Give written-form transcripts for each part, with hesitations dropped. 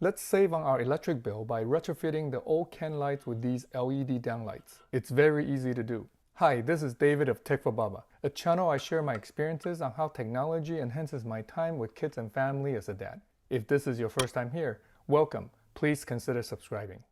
Let's save on our electric bill by retrofitting the old can lights with these LED downlights. It's very easy to do. Hi, this is David of Tech for Baba, a channel I share my experiences on how technology enhances my time with kids and family as a dad. If this is your first time here, welcome. Please consider subscribing.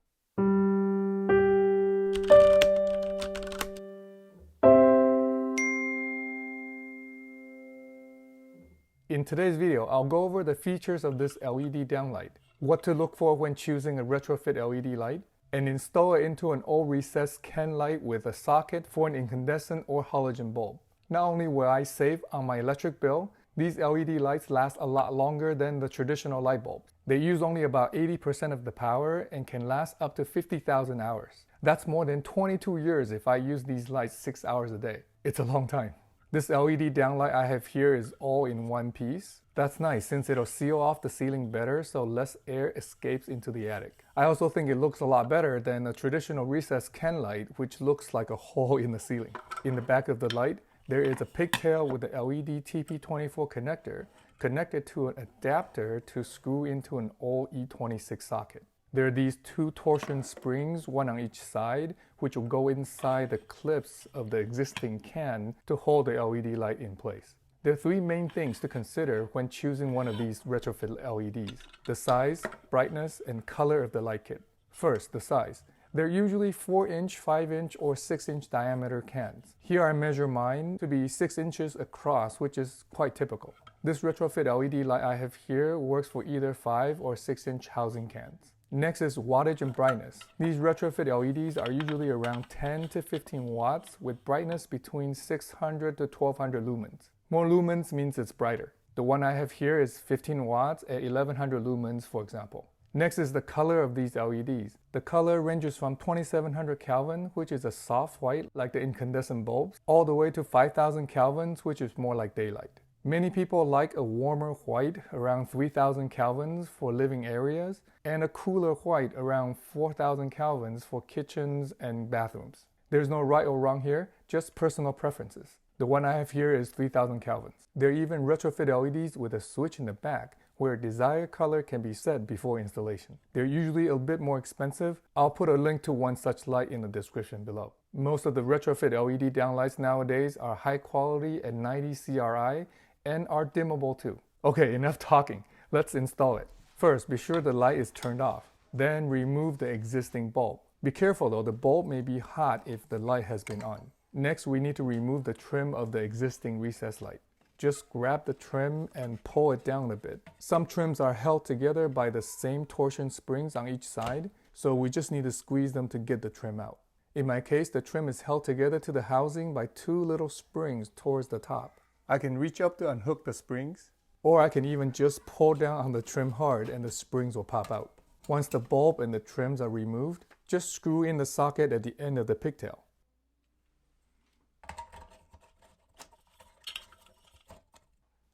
In today's video, I'll go over the features of this LED downlight, what to look for when choosing a retrofit LED light, and install it into an old recessed can light with a socket for an incandescent or halogen bulb. Not only will I save on my electric bill, these LED lights last a lot longer than the traditional light bulbs. They use only about 80% of the power and can last up to 50,000 hours. That's more than 22 years if I use these lights 6 hours a day. It's a long time. This LED downlight I have here is all in one piece. That's nice since it'll seal off the ceiling better so less air escapes into the attic. I also think it looks a lot better than a traditional recessed can light which looks like a hole in the ceiling. In the back of the light, there is a pigtail with the LED TP24 connector connected to an adapter to screw into an old E26 socket. There are these two torsion springs, one on each side, which will go inside the clips of the existing can to hold the LED light in place. There are three main things to consider when choosing one of these retrofit LEDs: the size, brightness, and color of the light kit. First, the size. They're usually 4-inch, 5-inch, or 6-inch diameter cans. Here I measure mine to be 6 inches across, which is quite typical. This retrofit LED light I have here works for either 5 or 6-inch housing cans. Next is wattage and brightness. These retrofit LEDs are usually around 10 to 15 watts with brightness between 600 to 1200 lumens. More lumens means it's brighter. The one I have here is 15 watts at 1100 lumens, for example. Next is the color of these LEDs. The color ranges from 2700 Kelvin, which is a soft white like the incandescent bulbs, all the way to 5000 Kelvins, which is more like daylight. Many people like a warmer white around 3000 Kelvins for living areas and a cooler white around 4000 Kelvins for kitchens and bathrooms. There's no right or wrong here, just personal preferences. The one I have here is 3000 Kelvins. There are even retrofit LEDs with a switch in the back where a desired color can be set before installation. They're usually a bit more expensive. I'll put a link to one such light in the description below. Most of the retrofit LED downlights nowadays are high quality at 90 CRI and are dimmable too. Okay, enough talking. Let's install it. First, be sure the light is turned off. Then remove the existing bulb. Be careful though, the bulb may be hot if the light has been on. Next, we need to remove the trim of the existing recessed light. Just grab the trim and pull it down a bit. Some trims are held together by the same torsion springs on each side, so we just need to squeeze them to get the trim out. In my case, the trim is held together to the housing by two little springs towards the top. I can reach up to unhook the springs, or I can even just pull down on the trim hard and the springs will pop out. Once the bulb and the trims are removed, just screw in the socket at the end of the pigtail.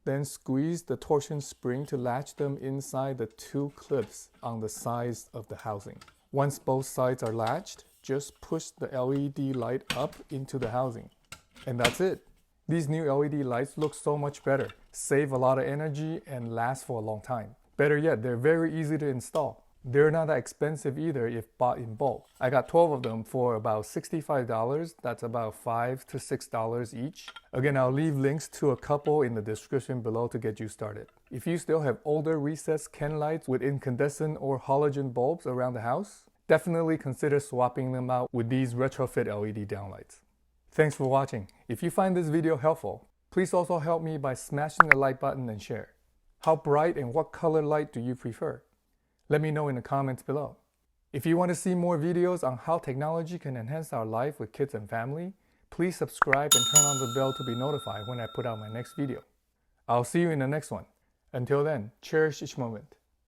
Then squeeze the torsion spring to latch them inside the two clips on the sides of the housing. Once both sides are latched, just push the LED light up into the housing. And that's it. These new LED lights look so much better, save a lot of energy, and last for a long time. Better yet, they're very easy to install. They're not that expensive either if bought in bulk. I got 12 of them for about $65, that's about $5 to $6 each. Again, I'll leave links to a couple in the description below to get you started. If you still have older recessed can lights with incandescent or halogen bulbs around the house, definitely consider swapping them out with these retrofit LED downlights. Thanks for watching. If you find this video helpful, please also help me by smashing the like button and share. How bright and what color light do you prefer? Let me know in the comments below. If you want to see more videos on how technology can enhance our life with kids and family, please subscribe and turn on the bell to be notified when I put out my next video. I'll see you in the next one. Until then, cherish each moment.